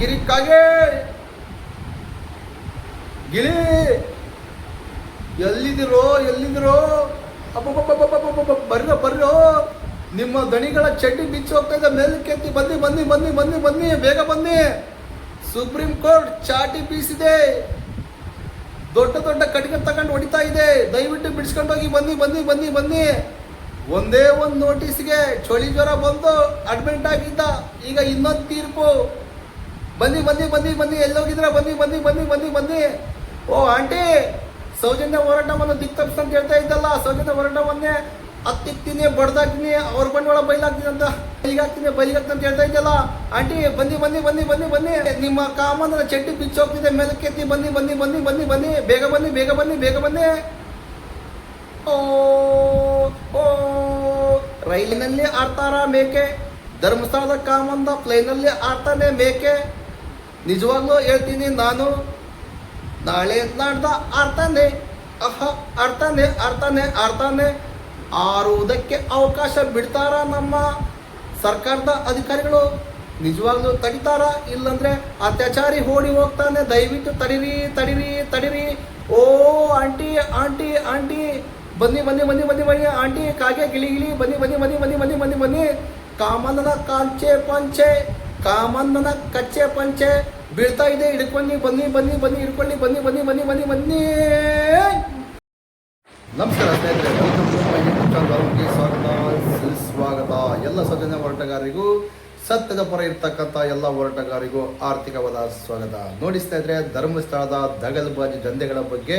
ಕಿರಿಕಾಗೆ ಗಿಳಿ ಎಲ್ಲಿದಿರೋ ಬರ್ರೋ ನಿಮ್ಮ ದಣಿಗಳ ಚಡ್ಡಿ ಬಿಚ್ಚಿ ಹೋಗ್ತಾ ಇದೆ. ಮೇಲಕ್ಕೆತ್ತಿ ಬನ್ನಿ ಬೇಗ ಬನ್ನಿ. ಸುಪ್ರೀಂ ಕೋರ್ಟ್ ಚಾಟಿ ಬೀಸಿದೆ. ದೊಡ್ಡ ಕಟ್ಟಿಗೆ ತಗೊಂಡು ಹೊಡಿತಾ ಇದೆ. ದಯವಿಟ್ಟು ಬಿಡಿಸ್ಕೊಂಡೋಗಿ ಬನ್ನಿ. ಒಂದೇ ಒಂದು ನೋಟಿಸ್ಗೆ ಚಳಿ ಜ್ವರ ಬಂದು ಅಡ್ಮಿಟ್ ಆಗಿದ್ದ. ಈಗ ಇನ್ನೊಂದು ತೀರ್ಪು. ಬನ್ನಿ ಎಲ್ಲೋಗಿದ್ರ ಬನ್ನಿ. ಓ ಆಂಟಿ, ಸೌಜನ್ಯ ಹೋರಾಟವನ್ನು ದಿಕ್ತಪ್ಪಿಸ್ ಅಂತ ಹೇಳ್ತಾ ಇದ್ದಲ್ಲ, ಸೌಜನ್ಯ ಹೋರಾಟವನ್ನೇ ಹತ್ತಿಕ್ತೀನಿ, ಬಡ್ದಾಕ್ತೀನಿ, ಅವ್ರ ಬಂಡವಾಳ ಬೈಲಾಗ್ತೀನಿ ಅಂತ ಬೈಲಾಗ್ತೀನಿ ಅಂತ ಹೇಳ್ತಾ ಇದ್ದಲ್ಲ ಆಂಟಿ. ಬನ್ನಿ. ನಿಮ್ಮ ಕಾಮನ ಚಡ್ಡಿ ಬಿಚ್ಚೋಗ್ತಿದೆ. ಮೇಲಕ್ಕೆತ್ತಿ ಬನ್ನಿ. ಬೇಗ ಬನ್ನಿ. ಓ ರೈಲಿನಲ್ಲಿ ಆಡ್ತಾರ ಮೇಕೆ, ಧರ್ಮಸ್ಥಳದ ಕಾಮಂದ ಪ್ಲೇನಲ್ಲಿ ಆಡ್ತಾನೆ ಮೇಕೆ. ನಿಜವಾಗ್ಲೂ ಹೇಳ್ತೀನಿ ನಾನು, ನಾಳೆ ನಾಡ್ದ ಆಡ್ತಾನೆ ಆರುವುದಕ್ಕೆ ಅವಕಾಶ ಬಿಡ್ತಾರ ನಮ್ಮ ಸರ್ಕಾರದ ಅಧಿಕಾರಿಗಳು? ನಿಜವಾಗ್ಲೂ ತಡಿತಾರ? ಇಲ್ಲಂದ್ರೆ ಅತ್ಯಾಚಾರಿ ಓಡಿ ಹೋಗ್ತಾನೆ. ದಯವಿಟ್ಟು ತಡಿರಿ. ಓ ಆಂಟಿ ಬನ್ನಿ ಆಂಟಿ, ಕಾಗೆ ಗಿಳಿ ಬನ್ನಿ. ಕಾಮಂದನ ಕಚ್ಚೆ ಪಂಚೆ ಬೀಳ್ತಾ ಇದೆ. ಹಿಡ್ಕೊಂಡು ಬನ್ನಿ ಹಿಡ್ಕೊಳ್ಳಿ. ಬನ್ನಿ. ನಮಸ್ಕಾರ ಸ್ನೇಹಿತರೆ, ಸ್ವಾಗತ. ಎಲ್ಲ ಸೌಜನ್ಯ ಹೋರಾಟಗಾರರಿಗೂ, ಸತ್ಯದ ಪರ ಇರ್ತಕ್ಕಂಥ ಎಲ್ಲ ಹೋರಾಟಗಾರರಿಗೂ ಆರ್ಥಿಕವಾದ ಸ್ವಾಗತ. ನೋಡಿ ಸ್ನೇಹಿತರೆ, ಧರ್ಮಸ್ಥಳದ ದಗಲ್ಬಾಜಿ ದಂಧೆಗಳ ಬಗ್ಗೆ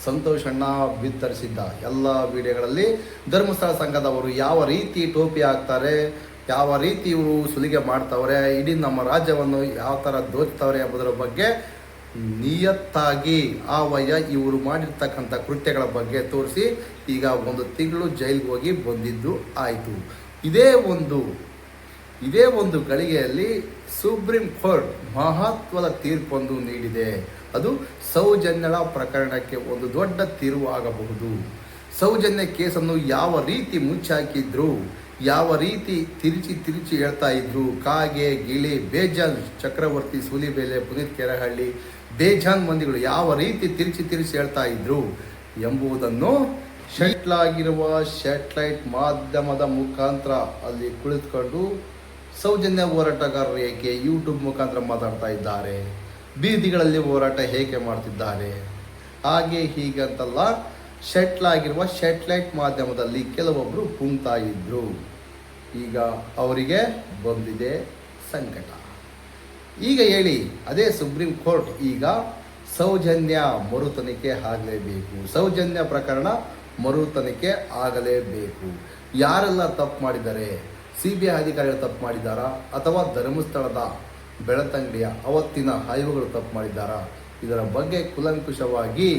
ಸಂತೋಷ್ ಅಣ್ಣ ಬಿತ್ತರಿಸಿದ್ದ ಎಲ್ಲ ವಿಡಿಯೋಗಳಲ್ಲಿ ಧರ್ಮಸ್ಥಳ ಸಂಘದವರು ಯಾವ ರೀತಿ ಟೋಪಿ ಹಾಕ್ತಾರೆ, ಯಾವ ರೀತಿ ಇವರು ಸುಲಿಗೆ ಮಾಡ್ತವ್ರೆ, ಇಡೀ ನಮ್ಮ ರಾಜ್ಯವನ್ನು ಯಾವ ಥರ ದೋಚ್ತವ್ರೆ ಎಂಬುದರ ಬಗ್ಗೆ ನಿಯತ್ತಾಗಿ ಇವರು ಮಾಡಿರ್ತಕ್ಕಂಥ ಕೃತ್ಯಗಳ ಬಗ್ಗೆ ತೋರಿಸಿ ಈಗ 1 ತಿಂಗಳು ಜೈಲಿಗೆ ಹೋಗಿ ಬಂದಿದ್ದು ಆಯಿತು. ಇದೇ ಒಂದು ಗಳಿಗೆಯಲ್ಲಿ ಸುಪ್ರೀಂ ಕೋರ್ಟ್ ಮಹತ್ವದ ತೀರ್ಪೊಂದು ನೀಡಿದೆ. ಅದು ಸೌಜನ್ಯಳ ಪ್ರಕರಣಕ್ಕೆ ಒಂದು ದೊಡ್ಡ ತಿರುವು ಆಗಬಹುದು. ಸೌಜನ್ಯ ಕೇಸನ್ನು ಯಾವ ರೀತಿ ಮುಚ್ಚಾಕಿದ್ರು, ಯಾವ ರೀತಿ ತಿರುಚಿ ಹೇಳ್ತಾ ಇದ್ರು, ಕಾಗೆ ಗಿಳಿ ಬೇಜಾನ್ ಚಕ್ರವರ್ತಿ ಸೂಲಿಬೇಲೆ ಪುನೀತ್ ಕೆರಹಳ್ಳಿ ಬೇಜಾನ್ ಮಂದಿಗಳು ಯಾವ ರೀತಿ ತಿರುಚಿ ಹೇಳ್ತಾ ಇದ್ರು ಎಂಬುದನ್ನು ಶೆಟ್ಲಾಗಿರುವ ಸ್ಯಾಟಲೈಟ್ ಮಾಧ್ಯಮದ ಮುಖಾಂತರ ಅಲ್ಲಿ ಕುಳಿತುಕೊಂಡು ಸೌಜನ್ಯ ಹೋರಾಟಗಾರರು ಏಕೆ ಯೂಟ್ಯೂಬ್ ಮುಖಾಂತರ ಮಾತಾಡ್ತಾ ಇದ್ದಾರೆ, ಬೀದಿಗಳಲ್ಲಿ ಹೋರಾಟ ಹೇಗೆ ಮಾಡ್ತಿದ್ದಾರೆ, ಹಾಗೆ ಹೀಗಂತಲ್ಲ ಶೆಟ್ಲಾಗಿರುವ ಸ್ಯಾಟಲೈಟ್ ಮಾಧ್ಯಮದಲ್ಲಿ ಕೆಲವೊಬ್ಬರು ಕುಂತಾ ಇದ್ರು. ಈಗ ಅವರಿಗೆ ಬಂದಿದೆ ಸಂಕಟ. ಈಗ ಹೇಳಿ, ಅದೇ ಸುಪ್ರೀಂ ಕೋರ್ಟ್ ಈಗ ಸೌಜನ್ಯ ಮರು ತನಿಖೆ ಆಗಲೇಬೇಕು, ಸೌಜನ್ಯ ಪ್ರಕರಣ ಮರು ತನಿಖೆ ಆಗಲೇಬೇಕು. ಯಾರೆಲ್ಲ ತಪ್ಪು ಮಾಡಿದ್ದಾರೆ, CBI ಅಧಿಕಾರಿಗಳು ತಪ್ಪು ಮಾಡಿದ್ದಾರಾ ಅಥವಾ ಧರ್ಮಸ್ಥಳದ ಬೆಳತಂಗಡಿಯ ಅವತ್ತಿನ ಆಯೋಗಗಳು ತಪ್ಪು ಮಾಡಿದ್ದಾರಾ, ಇದರ ಬಗ್ಗೆ ಕುಲಂಕುಷವಾಗಿ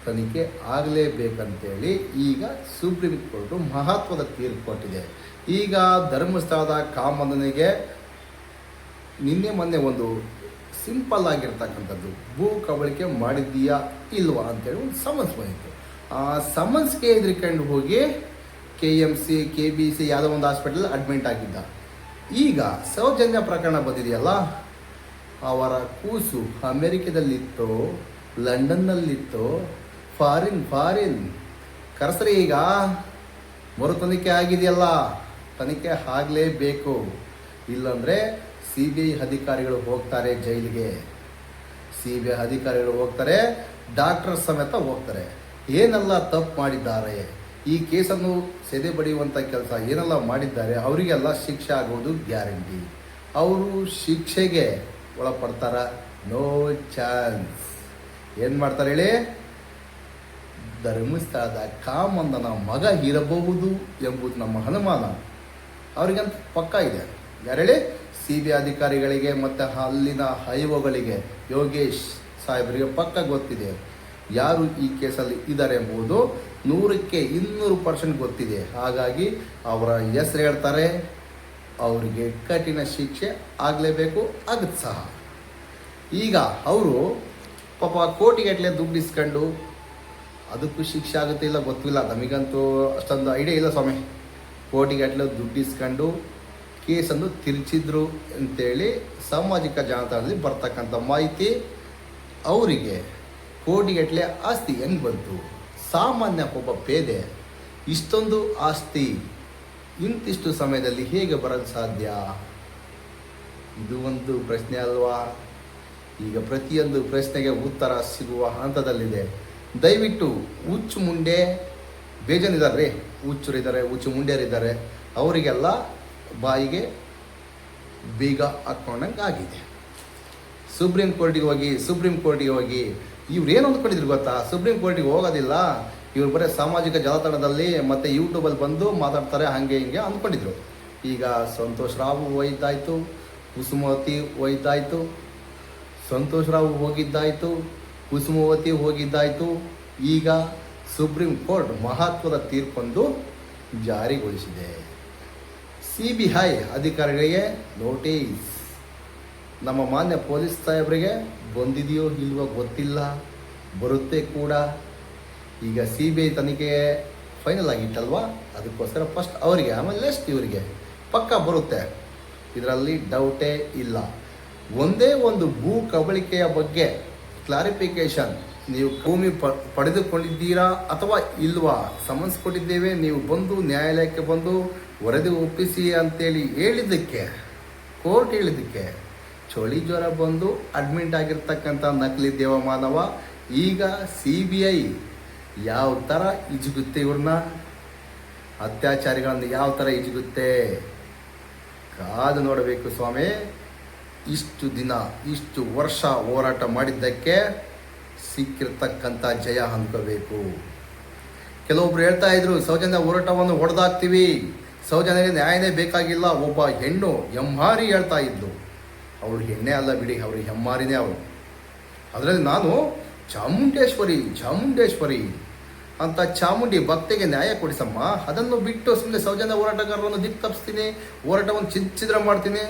ತನಿಖೆ ಆಗಲೇಬೇಕಂತೇಳಿ ಈಗ ಸುಪ್ರೀಂ ಕೋರ್ಟು ಮಹತ್ವದ ತೀರ್ಪು ಕೊಟ್ಟಿದೆ. ಈಗ ಧರ್ಮಸ್ಥಳದ ಕಾಮಂದನಿಗೆ ನಿನ್ನೆ ಮೊನ್ನೆ ಒಂದು ಸಿಂಪಲ್ ಆಗಿರ್ತಕ್ಕಂಥದ್ದು ಭೂ ಕಬಳಿಕೆ ಮಾಡಿದ್ದೀಯಾ ಇಲ್ವಾ ಅಂತೇಳಿ ಒಂದು ಸಮನ್ಸ್ ಬಂದಿತ್ತು. ಆ ಸಮನ್ಸ್ಗೆ ಎದುರ್ಕೊಂಡು ಹೋಗಿ KMC KBC ಯಾವುದೋ ಒಂದು ಹಾಸ್ಪಿಟಲ್ ಅಡ್ಮಿಟ್ ಆಗಿದ್ದ. ಈಗ ಸೌಜನ್ಯ ಪ್ರಕರಣ ಬಂದಿದೆಯಲ್ಲ, ಅವರ ಕೂಸು ಅಮೆರಿಕದಲ್ಲಿತ್ತೋ ಲಂಡನ್ನಲ್ಲಿತ್ತೋ ಫಾರಿನ್ ಕರೆಸ್ರಿ. ಈಗ ಮರು ತನಿಖೆ ಆಗಿದೆಯಲ್ಲ, ತನಿಖೆ ಆಗಲೇಬೇಕು. ಇಲ್ಲಾಂದರೆ CBI ಅಧಿಕಾರಿಗಳು ಹೋಗ್ತಾರೆ ಜೈಲಿಗೆ, CBI ಅಧಿಕಾರಿಗಳು ಹೋಗ್ತಾರೆ, ಡಾಕ್ಟರ್ ಸಮೇತ ಹೋಗ್ತಾರೆ. ಏನೆಲ್ಲ ತಪ್ಪು ಮಾಡಿದ್ದಾರೆ, ಈ ಕೇಸನ್ನು ಸೆದೆ ಬಡಿಯುವಂಥ ಕೆಲಸ ಏನೆಲ್ಲ ಮಾಡಿದ್ದಾರೆ ಅವರಿಗೆಲ್ಲ ಶಿಕ್ಷೆ ಆಗೋದು ಗ್ಯಾರಂಟಿ. ಅವರು ಶಿಕ್ಷೆಗೆ ಒಳಪಡ್ತಾರ? No chance. ಏನು ಮಾಡ್ತಾರೆ ಹೇಳಿ? ಧರ್ಮಸ್ಥಳದ ಕಾಮಂದನ ಮಗ ಇರಬಹುದು ಎಂಬುದು ನಮ್ಮ ಅನುಮಾನ. ಅವರಿಗಂತ ಪಕ್ಕ ಇದೆ. ಯಾರು ಹೇಳಿ? CBI ಅಧಿಕಾರಿಗಳಿಗೆ ಮತ್ತು ಅಲ್ಲಿನ ಐಒಗಳಿಗೆ, ಯೋಗೇಶ್ ಸಾಹೇಬರಿಗೆ ಪಕ್ಕ ಗೊತ್ತಿದೆ ಯಾರು ಈ ಕೇಸಲ್ಲಿ ಇದ್ದಾರೆ ಎಂಬುದು 100ಕ್ಕೆ 200% ಗೊತ್ತಿದೆ. ಹಾಗಾಗಿ ಅವರ ಹೆಸರು ಹೇಳ್ತಾರೆ, ಅವರಿಗೆ ಕಠಿಣ ಶಿಕ್ಷೆ ಆಗಲೇಬೇಕು, ಆಗುತ್ತೆ ಸಹ. ಈಗ ಅವರು ಪಾಪ ಕೋಟಿಗಟ್ಟಲೆ ದುಡ್ಡು ಇಸ್ಕೊಂಡು ಅದಕ್ಕೂ ಶಿಕ್ಷೆ ಆಗುತ್ತೆ ಇಲ್ಲ ಗೊತ್ತಿಲ್ಲ, ನಮಗಂತೂ ಅಷ್ಟೊಂದು ಐಡಿಯಾ ಇಲ್ಲ ಸ್ವಾಮಿ. ಕೋಟಿಗಟ್ಟಲೆ ದುಡ್ಡು ಇಸ್ಕೊಂಡು ಕೇಸನ್ನು ತಿರುಚಿದ್ರು ಅಂತೇಳಿ ಸಾಮಾಜಿಕ ಜಾಲತಾಣದಲ್ಲಿ ಬರ್ತಕ್ಕಂಥ ಮಾಹಿತಿ. ಅವರಿಗೆ ಕೋಟಿಗಟ್ಟಲೆ ಆಸ್ತಿ ಹೆಂಗೆ ಬಂತು? ಸಾಮಾನ್ಯ ಒಬ್ಬ ಪೇದೆ ಇಷ್ಟೊಂದು ಆಸ್ತಿ ಇಂತಿಷ್ಟು ಸಮಯದಲ್ಲಿ ಹೇಗೆ ಬರಲು ಸಾಧ್ಯ? ಇದು ಒಂದು ಪ್ರಶ್ನೆ ಅಲ್ವಾ? ಈಗ ಪ್ರತಿಯೊಂದು ಪ್ರಶ್ನೆಗೆ ಉತ್ತರ ಸಿಗುವ ಹಂತದಲ್ಲಿದೆ. ದಯವಿಟ್ಟು ಹುಚ್ಚು ಮುಂಡೆ ಬೇಜನಿದ್ದಾರೆ, ಹುಚ್ಚರಿದ್ದಾರೆ, ಹುಚ್ಚು ಮುಂಡ್ಯರಿದ್ದಾರೆ, ಅವರಿಗೆಲ್ಲ ಬಾಯಿಗೆ ಬೀಗ ಹಾಕ್ಕೊಂಡಂಗೆ ಆಗಿದೆ. ಸುಪ್ರೀಂ ಕೋರ್ಟಿಗೆ ಹೋಗಿ ಇವ್ರು ಏನು ಅಂದ್ಕೊಂಡಿದ್ರು ಗೊತ್ತಾ? ಸುಪ್ರೀಂ ಕೋರ್ಟಿಗೆ ಹೋಗೋದಿಲ್ಲ, ಇವ್ರು ಬರೀ ಸಾಮಾಜಿಕ ಜಾಲತಾಣದಲ್ಲಿ ಮತ್ತು ಯೂಟ್ಯೂಬಲ್ಲಿ ಬಂದು ಮಾತಾಡ್ತಾರೆ ಹಾಗೆ ಹಿಂಗೆ ಅಂದ್ಕೊಂಡಿದ್ರು. ಈಗ ಸಂತೋಷ್ ರಾವ್ ಹೋಗಿದ್ದಾಯಿತು, ಕುಸುಮವತಿ ಹೋಗಿದ್ದಾಯಿತು, ಸಂತೋಷ್ ರಾವ್ ಹೋಗಿದ್ದಾಯಿತು, ಕುಸುಮವತಿ ಹೋಗಿದ್ದಾಯಿತು. ಈಗ ಸುಪ್ರೀಂ ಕೋರ್ಟ್ ಮಹತ್ವದ ತೀರ್ಪೊಂದು ಜಾರಿಗೊಳಿಸಿದೆ. CBI ಅಧಿಕಾರಿಗಳಿಗೆ ನೋಟಿಸ್. ನಮ್ಮ ಮಾನ್ಯ ಪೊಲೀಸ್ ಸಾಹೇಬರಿಗೆ ಬಂದಿದೆಯೋ ಇಲ್ವೋ ಗೊತ್ತಿಲ್ಲ, ಬರುತ್ತೆ ಕೂಡ. ಈಗ CBI ತನಿಖೆ ಫೈನಲ್ ಆಗಿತ್ತಲ್ವ, ಅದಕ್ಕೋಸ್ಕರ ಫಸ್ಟ್ ಅವರಿಗೆ, ಆಮೇಲೆ ನೆಕ್ಸ್ಟ್ ಇವರಿಗೆ ಪಕ್ಕ ಬರುತ್ತೆ, ಇದರಲ್ಲಿ ಡೌಟೇ ಇಲ್ಲ. ಒಂದೇ ಒಂದು ಭೂ ಕಬಳಿಕೆಯ ಬಗ್ಗೆ ಕ್ಲಾರಿಫಿಕೇಶನ್, ನೀವು ಭೂಮಿ ಪಡೆದುಕೊಂಡಿದ್ದೀರಾ ಅಥವಾ ಇಲ್ವಾ, ಸಮನ್ಸ್ ಕೊಟ್ಟಿದ್ದೇವೆ, ನೀವು ಬಂದು ನ್ಯಾಯಾಲಯಕ್ಕೆ ಬಂದು ವರದಿ ಒಪ್ಪಿಸಿ ಅಂತೇಳಿ ಹೇಳಿದ್ದಕ್ಕೆ, ಕೋರ್ಟ್ ಹೇಳಿದ್ದಕ್ಕೆ ಚಳಿ ಜ್ವರ ಬಂದು ಅಡ್ಮಿಟ್ ಆಗಿರ್ತಕ್ಕಂಥ ನಕಲಿ ದೇವಮಾನವ ಈಗ CBI ಯಾವ ಥರ ಇಜುಗುತ್ತೆ, ಇವ್ರನ್ನ ಅತ್ಯಾಚಾರಿಗಳನ್ನು ಯಾವ ಥರ ಇಜುಗುತ್ತೆ ಕಾದು ನೋಡಬೇಕು ಸ್ವಾಮಿ. ಇಷ್ಟು ದಿನ ಇಷ್ಟು ವರ್ಷ ಹೋರಾಟ ಮಾಡಿದ್ದಕ್ಕೆ ಸಿಕ್ಕಿರ್ತಕ್ಕಂಥ ಜಯ ಅಂದ್ಕೋಬೇಕು. ಕೆಲವೊಬ್ರು ಹೇಳ್ತಾ ಇದ್ರು ಸೌಜನ್ಯ ಹೋರಾಟವನ್ನು ಹೊಡೆದಾಕ್ತೀವಿ, ಸೌಜನ್ಯಗೆ ನ್ಯಾಯನೇ ಬೇಕಾಗಿಲ್ಲ. ಒಬ್ಬ ಹೆಣ್ಣು ಹೆಮ್ಮಾರಿ ಹೇಳ್ತಾ ಇದ್ಲು, ಅವಳು ಹೆಣ್ಣೆ ಅಲ್ಲ ಬಿಡಿ, ಅವಳು ಹೆಮ್ಮಾರಿನೇ ಅವಳು. ಅದರಲ್ಲಿ ನಾನು ಚಾಮುಂಡೇಶ್ವರಿ ಅಂತ ಚಾಮುಂಡಿ ಭಕ್ತಿಗೆ ನ್ಯಾಯ ಕೊಡಿಸಮ್ಮ, ಅದನ್ನು ಬಿಟ್ಟು ಸುಮ್ಮನೆ ಸೌಜನ್ಯ ಹೋರಾಟಗಾರರನ್ನು ದಿಕ್ಕು ತಪ್ಪಿಸ್ತೀನಿ, ಹೋರಾಟವನ್ನು ಛಿದ್ರ ಮಾಡ್ತೀನಿ.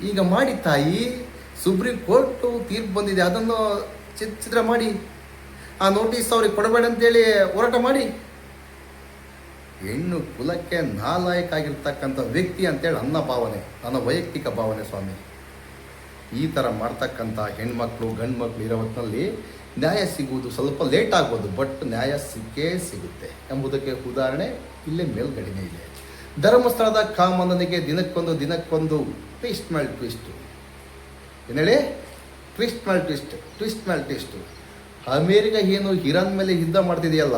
ಈಗ ಮಾಡಿ ತಾಯಿ, ಸುಪ್ರೀಂ ಕೋರ್ಟು ತೀರ್ಪು ಬಂದಿದೆ, ಅದನ್ನು ಛಿದ್ರ ಮಾಡಿ, ಆ ನೋಟಿಸ್ ಅವ್ರಿಗೆ ಕೊಡಬೇಡ ಅಂತೇಳಿ ಹೋರಾಟ ಮಾಡಿ. ಹೆಣ್ಣು ಕುಲಕ್ಕೆ ನಾಲಾಯಕ ಆಗಿರ್ತಕ್ಕಂಥ ವ್ಯಕ್ತಿ ಅಂತೇಳಿ ನನ್ನ ಭಾವನೆ, ನನ್ನ ವೈಯಕ್ತಿಕ ಭಾವನೆ ಸ್ವಾಮಿ. ಈ ಥರ ಮಾಡ್ತಕ್ಕಂಥ ಹೆಣ್ಮಕ್ಳು ಗಂಡು ಮಕ್ಕಳು ಇರೋ ಹೊತ್ತಿನಲ್ಲಿ ನ್ಯಾಯ ಸಿಗುವುದು ಸ್ವಲ್ಪ ಲೇಟ್ ಆಗ್ಬೋದು, ಬಟ್ ನ್ಯಾಯ ಸಿಕ್ಕೇ ಸಿಗುತ್ತೆ ಎಂಬುದಕ್ಕೆ ಉದಾಹರಣೆ ಇಲ್ಲೇ ಮೇಲ್ಗಡೆನೇ ಇದೆ. ಧರ್ಮಸ್ಥಳದ ಕಾಮಂದನಿಗೆ ದಿನಕ್ಕೊಂದು ಟ್ವಿಸ್ಟ್ ಮೇಲೆ ಟ್ವಿಸ್ಟು. ಏನು ಹೇಳಿ? ಟ್ವಿಸ್ಟ್ ಮೇಲೆ ಟ್ವಿಸ್ಟು. ಅಮೇರಿಕ ಏನು ಇರಾನ್ ಮೇಲೆ ಯುದ್ಧ ಮಾಡ್ತಿದೆಯಲ್ಲ,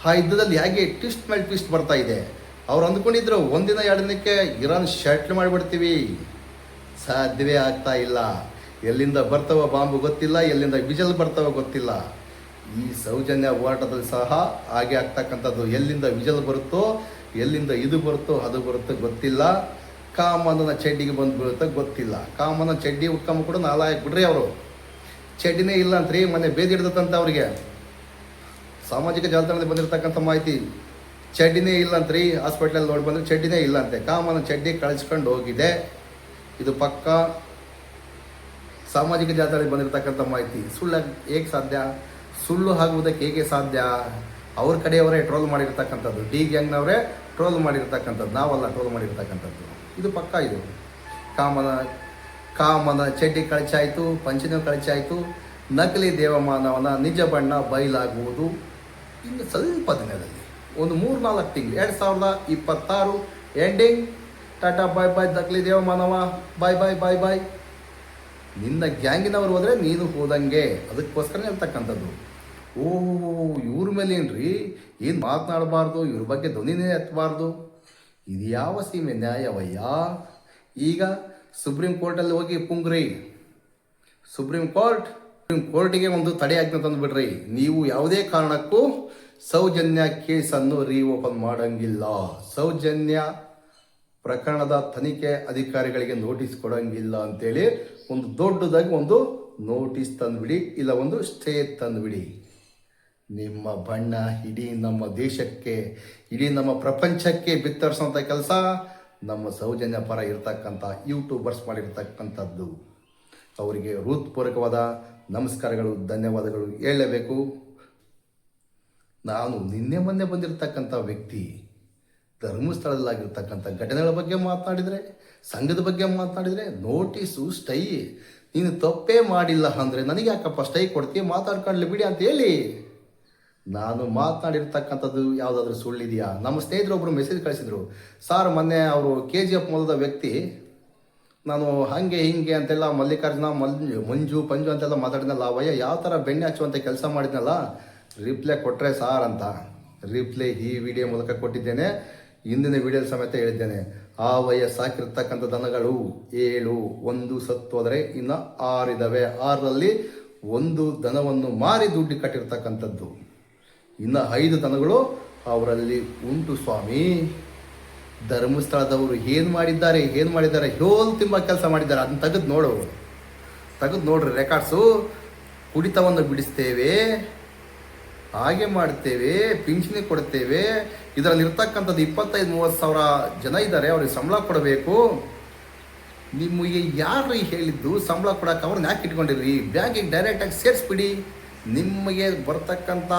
ಆ ಯುದ್ಧದಲ್ಲಿ ಹೇಗೆ ಟ್ವಿಸ್ಟ್ ಮೇಲೆ ಟ್ವಿಸ್ಟ್ ಬರ್ತಾ ಇದೆ. ಅವ್ರು ಅಂದ್ಕೊಂಡಿದ್ರು ಒಂದಿನ ಎರಡು ದಿನಕ್ಕೆ ಇರಾನ್ ಶಟ್ಲ್ ಮಾಡಿಬಿಡ್ತೀವಿ, ಸಾಧ್ಯವೇ ಆಗ್ತಾ ಇಲ್ಲ. ಎಲ್ಲಿಂದ ಬರ್ತಾವ ಬಾಂಬು ಗೊತ್ತಿಲ್ಲ, ಎಲ್ಲಿಂದ ವಿಜಲ್ ಬರ್ತಾವ ಗೊತ್ತಿಲ್ಲ. ಈ ಸೌಜನ್ಯ ಹೋರಾಟದಲ್ಲಿ ಸಹ ಹಾಗೆ ಆಗ್ತಕ್ಕಂಥದ್ದು. ಎಲ್ಲಿಂದ ವಿಜಲ್ ಬರುತ್ತೋ, ಎಲ್ಲಿಂದ ಇದು ಬರುತ್ತೋ ಅದು ಬರುತ್ತೋ ಗೊತ್ತಿಲ್ಲ. ಕಾಮನ ಚಡ್ಡಿಗೆ ಬಂದು ಬೀಳುತ್ತೋ ಗೊತ್ತಿಲ್ಲ. ಕಾಮನ ಚಡ್ಡಿ ಉಟ್ಕೊಂಬ ಕೂಡ ನಾಲಾಯಕ್ ಬಿಡ್ರಿ, ಅವರು ಚಡ್ಡಿನೇ ಇಲ್ಲ ಅಂತ್ರಿ, ಮನೆ ಬೇದಿ ಹಿಡ್ದತ್ತಂತ ಅವ್ರಿಗೆ. ಸಾಮಾಜಿಕ ಜಾಲತಾಣದಲ್ಲಿ ಬಂದಿರತಕ್ಕಂಥ ಮಾಹಿತಿ, ಚಡ್ಡಿನೇ ಇಲ್ಲ ಅಂತ್ರಿ, ಹಾಸ್ಪಿಟ್ಲಲ್ಲಿ ನೋಡಿ ಬಂದರೆ ಚಡ್ಡಿನೇ ಇಲ್ಲ ಅಂತೆ. ಕಾಮನ ಚಡ್ಡಿ ಕಳಿಸ್ಕೊಂಡು ಹೋಗಿದೆ, ಇದು ಪಕ್ಕ ಸಾಮಾಜಿಕ ಜಾಲತಾಣದಲ್ಲಿ ಬಂದಿರತಕ್ಕಂಥ ಮಾಹಿತಿ. ಸುಳ್ಳಾಗಿ ಹೇಗೆ ಸಾಧ್ಯ? ಸುಳ್ಳು ಆಗುವುದಕ್ಕೆ ಹೇಗೆ ಸಾಧ್ಯ? ಅವ್ರ ಕಡೆಯವರೇ ಟ್ರೋಲ್ ಮಾಡಿರ್ತಕ್ಕಂಥದ್ದು, ಡಿ ಗ್ಯಾಂಗ್ನವರೇ ಟ್ರೋಲ್ ಮಾಡಿರ್ತಕ್ಕಂಥದ್ದು, ನಾವಲ್ಲ ಟ್ರೋಲ್ ಮಾಡಿರ್ತಕ್ಕಂಥದ್ದು. ಇದು ಪಕ್ಕ. ಇದು ಕಾಮನ ಚಡ್ಡಿ ಕಳಚಾಯಿತು, ಪಂಚನ ಕಳಚಾಯಿತು. ನಕಲಿ ದೇವಮಾನವನ ನಿಜ ಬಣ್ಣ ಬಯಲಾಗುವುದು ಇನ್ನು ಸ್ವಲ್ಪ ದಿನದಲ್ಲಿ, ಒಂದು 3-4 ತಿಂಗಳು. 2026 ಎಂಡಿಂಗ್. ಟಾಟಾ ಬಾಯ್ ಬಾಯ್ ನಕಲಿ ದೇವಮಾನವ, ಬಾಯ್. ನಿನ್ನ ಗ್ಯಾಂಗಿನವ್ರು ಹೋದರೆ ನೀನು ಹೋದಂಗೆ, ಅದಕ್ಕೋಸ್ಕರ ಹೇಳ್ತಕ್ಕಂಥದ್ದು. ಇವ್ರ ಮೇಲೆ ಏನ್ರಿ, ಏನು ಮಾತನಾಡಬಾರ್ದು, ಇವ್ರ ಬಗ್ಗೆ ಧ್ವನಿನೇ ಎತ್ತಬಾರ್ದು. ಇದು ಯಾವ ಸೀಮೆ ನ್ಯಾಯವಯ್ಯ? ಈಗ ಸುಪ್ರೀಂ ಕೋರ್ಟಲ್ಲಿ ಹೋಗಿ ಪುಂಗ್ರಿ, ಸುಪ್ರೀಂ ಕೋರ್ಟಿಗೆ ಒಂದು ತಡೆಯಾಜ್ಞೆ ತಂದುಬಿಡ್ರಿ. ನೀವು ಯಾವುದೇ ಕಾರಣಕ್ಕೂ ಸೌಜನ್ಯ ಕೇಸನ್ನು ರೀಓಪನ್ ಮಾಡಂಗಿಲ್ಲ, ಸೌಜನ್ಯ ಪ್ರಕರಣದ ತನಿಖೆ ಅಧಿಕಾರಿಗಳಿಗೆ ನೋಟಿಸ್ ಕೊಡಂಗಿಲ್ಲ ಅಂತೇಳಿ ಒಂದು ದೊಡ್ಡದಾಗಿ ಒಂದು ನೋಟಿಸ್ ತಂದುಬಿಡಿ, ಇಲ್ಲ ಒಂದು ಸ್ಟೇ ತಂದುಬಿಡಿ. ನಿಮ್ಮ ಬಣ್ಣ ಇಡೀ ನಮ್ಮ ದೇಶಕ್ಕೆ, ಇಡೀ ನಮ್ಮ ಪ್ರಪಂಚಕ್ಕೆ ಬಿತ್ತರಿಸೋಂಥ ಕೆಲಸ ನಮ್ಮ ಸೌಜನ್ಯ ಪರ ಇರ್ತಕ್ಕಂಥ ಯೂಟ್ಯೂಬರ್ಸ್ ಮಾಡಿರ್ತಕ್ಕಂಥದ್ದು. ಅವರಿಗೆ ಹೃತ್ಪೂರ್ವಕವಾದ ನಮಸ್ಕಾರಗಳು, ಧನ್ಯವಾದಗಳು ಹೇಳಲೇಬೇಕು. ನಾನು ನಿನ್ನೆ ಮೊನ್ನೆ ಬಂದಿರತಕ್ಕಂಥ ವ್ಯಕ್ತಿ, ಧರ್ಮಸ್ಥಳದಲ್ಲಾಗಿರ್ತಕ್ಕಂಥ ಘಟನೆಗಳ ಬಗ್ಗೆ ಮಾತನಾಡಿದರೆ, ಸಂಘದ ಬಗ್ಗೆ ಮಾತನಾಡಿದರೆ ನೋಟಿಸು, ಸ್ಟೈ. ನೀನು ತಪ್ಪೇ ಮಾಡಿಲ್ಲ ಅಂದರೆ ನನಗೆ ಯಾಕಪ್ಪ ಸ್ಟೈ ಕೊಡ್ತೀಯ, ಮಾತಾಡ್ಕೊಳ್ಳಿ ಬಿಡಿ ಅಂತ ಹೇಳಿ. ನಾನು ಮಾತನಾಡಿರ್ತಕ್ಕಂಥದ್ದು ಯಾವುದಾದ್ರೂ ಸುಳ್ಳಿದೆಯಾ? ನಮ್ಮ ಸ್ನೇಹಿತರೊಬ್ಬರು ಮೆಸೇಜ್ ಕಳಿಸಿದರು, ಸಾರ್ ಮೊನ್ನೆ ಅವರು KGF ಮೂಲದ ವ್ಯಕ್ತಿ ನಾನು ಹಾಗೆ ಹಿಂಗೆ ಅಂತೆಲ್ಲ ಮಲ್ಲಿಕಾರ್ಜುನ ಮಂಜು ಪಂಜು ಅಂತೆಲ್ಲ ಮಾತಾಡಿದ್ನಲ್ಲ, ಅವಯ್ಯ ಯಾವ ಥರ ಬೆಣ್ಣೆ ಹಚ್ಚುವಂಥ ಕೆಲಸ ಮಾಡಿದ್ನಲ್ಲ, ರಿಪ್ಲೈ ಕೊಟ್ಟರೆ ಸಾರ್ ಅಂತ. ರಿಪ್ಲೈ ಈ ವಿಡಿಯೋ ಮೂಲಕ ಕೊಟ್ಟಿದ್ದೇನೆ, ಹಿಂದಿನ ವಿಡಿಯೋ ಸಮೇತ ಹೇಳಿದ್ದೇನೆ. ಆ ವಯ್ಯ ಸಾಕಿರ್ತಕ್ಕಂಥ ದನಗಳು 7, 1 ಸತ್ತು ಹೋದರೆ ಇನ್ನು 6 ಇದ್ದಾವೆ. 6ರಲ್ಲಿ 1 ದನವನ್ನು ಮಾರಿ ದುಡ್ಡು ಕಟ್ಟಿರ್ತಕ್ಕಂಥದ್ದು, ಇನ್ನು 5 ದನಗಳು ಅವರಲ್ಲಿ ಉಂಟು ಸ್ವಾಮಿ. ಧರ್ಮಸ್ಥಳದವರು ಏನು ಮಾಡಿದ್ದಾರೆ ಹೇಳು ತುಂಬ ಕೆಲಸ ಮಾಡಿದ್ದಾರೆ. ಅದನ್ನ ತೆಗೆದು ನೋಡ್ರಿ ರೆಕಾರ್ಡ್ಸು. ಕುಡಿತವನ್ನು ಬಿಡಿಸ್ತೇವೆ, ಹಾಗೆ ಮಾಡ್ತೇವೆ, ಪಿಂಚಣಿ ಕೊಡ್ತೇವೆ. ಇದರಲ್ಲಿ ಇರ್ತಕ್ಕಂಥದ್ದು 25-30 ಸಾವಿರ ಜನ ಇದ್ದಾರೆ, ಅವ್ರಿಗೆ ಸಂಬಳ ಕೊಡಬೇಕು. ನಿಮಗೆ ಯಾರು ಹೇಳಿದ್ದು ಸಂಬಳ ಕೊಡೋಕೆ? ಅವ್ರನ್ನ ಯಾಕೆ ಇಟ್ಕೊಂಡಿರಿ? ಬ್ಯಾಂಕಿಗೆ ಡೈರೆಕ್ಟಾಗಿ ಸೇರಿಸ್ಬಿಡಿ, ನಿಮಗೆ ಬರ್ತಕ್ಕಂಥ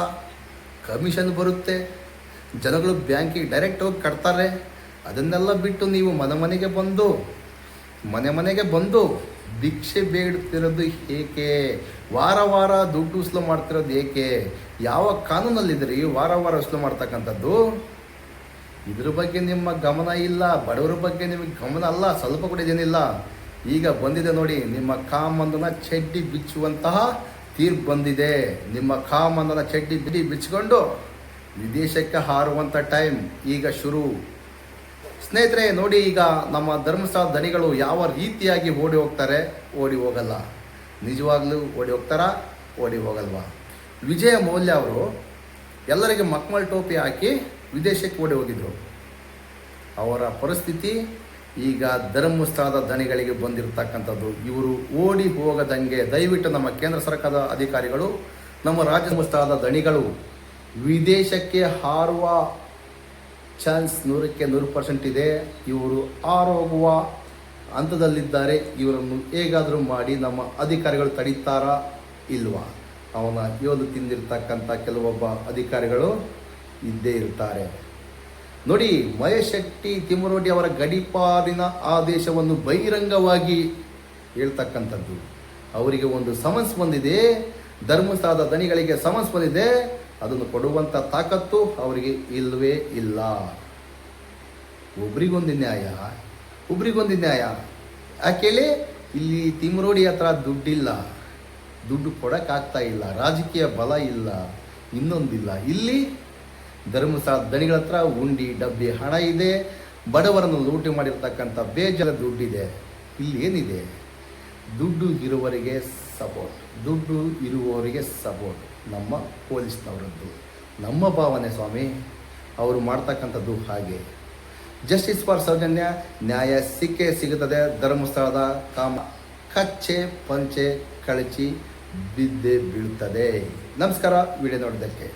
ಕಮಿಷನ್ ಬರುತ್ತೆ. ಜನಗಳು ಬ್ಯಾಂಕಿಗೆ ಡೈರೆಕ್ಟ್ ಹೋಗಿ ಕಟ್ತಾರೆ. ಅದನ್ನೆಲ್ಲ ಬಿಟ್ಟು ನೀವು ಮನೆಗೆ ಬಂದು ಭಿಕ್ಷೆ ಬೇಡುತ್ತಿರೋದು ಏಕೆ? ವಾರ ದುಡ್ಡು ವಸೂಲು ಮಾಡ್ತಿರೋದು ಏಕೆ? ಯಾವ ಕಾನೂನಲ್ಲಿದ್ದೀರಿ ವಾರ ವಸೂಲು ಮಾಡ್ತಕ್ಕಂಥದ್ದು? ಇದ್ರ ಬಗ್ಗೆ ನಿಮ್ಮ ಗಮನ ಇಲ್ಲ. ಬಡವರ ಬಗ್ಗೆ ನಿಮಗೆ ಗಮನ ಅಲ್ಲ, ಸ್ವಲ್ಪ ಕೂಡ ಇದೇನಿಲ್ಲ. ಈಗ ಬಂದಿದೆ ನೋಡಿ, ನಿಮ್ಮ ಕಾಮಂದನ ಚಡ್ಡಿ ಬಿಚ್ಚುವಂತಹ ತೀರ್ಪು ಬಂದಿದೆ. ನಿಮ್ಮ ಕಾಮಂದನ ಚಡ್ಡಿ ಬಿಚ್ಚಿಕೊಂಡು ವಿದೇಶಕ್ಕೆ ಹಾರುವಂಥ ಟೈಮ್ ಈಗ ಶುರು. ಸ್ನೇಹಿತರೆ ನೋಡಿ, ಈಗ ನಮ್ಮ ಧರ್ಮಸ್ಥಳ ದಣಿಗಳು ಯಾವ ರೀತಿಯಾಗಿ ಓಡಿ ಹೋಗಲ್ಲ. ನಿಜವಾಗ್ಲೂ ಓಡಿ ಹೋಗ್ತಾರಾ? ಓಡಿ ಹೋಗಲ್ವಾ? ವಿಜಯ ಮೌಲ್ಯ ಅವರು ಎಲ್ಲರಿಗೆ ಮಕ್ಮಲ್ ಟೋಪಿ ಹಾಕಿ ವಿದೇಶಕ್ಕೆ ಓಡಿ ಹೋಗಿದ್ರು. ಅವರ ಪರಿಸ್ಥಿತಿ ಈಗ ಧರ್ಮಸ್ಥಳದ ದಣಿಗಳಿಗೆ ಬಂದಿರತಕ್ಕಂಥದ್ದು. ಇವರು ಓಡಿ ಹೋಗದಂಗೆ ದಯವಿಟ್ಟು ನಮ್ಮ ಕೇಂದ್ರ ಸರ್ಕಾರದ ಅಧಿಕಾರಿಗಳು, ನಮ್ಮ ರಾಜ್ಯ ಧರ್ಮಸ್ಥಳದ ದಣಿಗಳು ವಿದೇಶಕ್ಕೆ ಹಾರುವ ಚಾನ್ಸ್ 100% ಇದೆ. ಇವರು ಆರೋಗುವ ಹಂತದಲ್ಲಿದ್ದಾರೆ. ಇವರನ್ನು ಹೇಗಾದರೂ ಮಾಡಿ ನಮ್ಮ ಅಧಿಕಾರಿಗಳು ತಡೀತಾರಾ ಇಲ್ವಾ? ಅವನ ಯೋಧು ತಿಂದಿರ್ತಕ್ಕಂಥ ಕೆಲವೊಬ್ಬ ಅಧಿಕಾರಿಗಳು ಇದ್ದೇ ಇರ್ತಾರೆ. ನೋಡಿ, ಮಹೇಶ್ ಶೆಟ್ಟಿ ತಿಮ್ಮರೋಡಿ ಅವರ ಗಡೀಪಾರಿನ ಆದೇಶವನ್ನು ಬಹಿರಂಗವಾಗಿ ಹೇಳ್ತಕ್ಕಂಥದ್ದು. ಅವರಿಗೆ ಒಂದು ಸಮನ್ಸ್ ಬಂದಿದೆ, ಧರ್ಮಸ್ಥಳದ ದಣಿಗಳಿಗೆ ಸಮನ್ಸ್ ಬಂದಿದೆ. ಅದನ್ನು ಕೊಡುವಂಥ ತಾಕತ್ತು ಅವರಿಗೆ ಇಲ್ಲವೇ ಇಲ್ಲ. ಒಬ್ರಿಗೊಂದು ನ್ಯಾಯ ಯಾಕೇಳಿ? ಇಲ್ಲಿ ತಿಮ್ಮರೋಡಿ ಹತ್ರ ದುಡ್ಡಿಲ್ಲ, ದುಡ್ಡು ಕೊಡೋಕ್ಕಾಗ್ತಾ ಇಲ್ಲ, ರಾಜಕೀಯ ಬಲ ಇಲ್ಲ, ಇನ್ನೊಂದಿಲ್ಲ. ಇಲ್ಲಿ ಧರ್ಮಸ್ಥಳ ದಣಿಗಳ ಹತ್ರ ಉಂಡಿ ಡಬ್ಬಿ ಹಣ ಇದೆ, ಬಡವರನ್ನು ಲೂಟಿ ಮಾಡಿರ್ತಕ್ಕಂಥ ಬೇಜಾರ ದುಡ್ಡಿದೆ. ಇಲ್ಲಿ ಏನಿದೆ? ದುಡ್ಡು ಇರುವವರಿಗೆ ಸಪೋರ್ಟ್ ನಮ್ಮ ಪೊಲೀಸ್ನವರದ್ದು, ನಮ್ಮ ಭಾವನೆ ಸ್ವಾಮಿ. ಅವರು ಮಾಡ್ತಕ್ಕಂಥದ್ದು ಹಾಗೆ. ಜಸ್ಟಿಸ್ ಫಾರ್ ಸೌಜನ್ಯ, ನ್ಯಾಯ ಸಿಗುತ್ತದೆ. ಧರ್ಮಸ್ಥಳದ ಕಾಮ ಕಚ್ಚೆ ಪಂಚೆ ಕಳಚಿ ಬಿದ್ದೇ ಬೀಳುತ್ತದೆ. ನಮಸ್ಕಾರ, ವಿಡಿಯೋ ನೋಡಿದ್ದಕ್ಕೆ.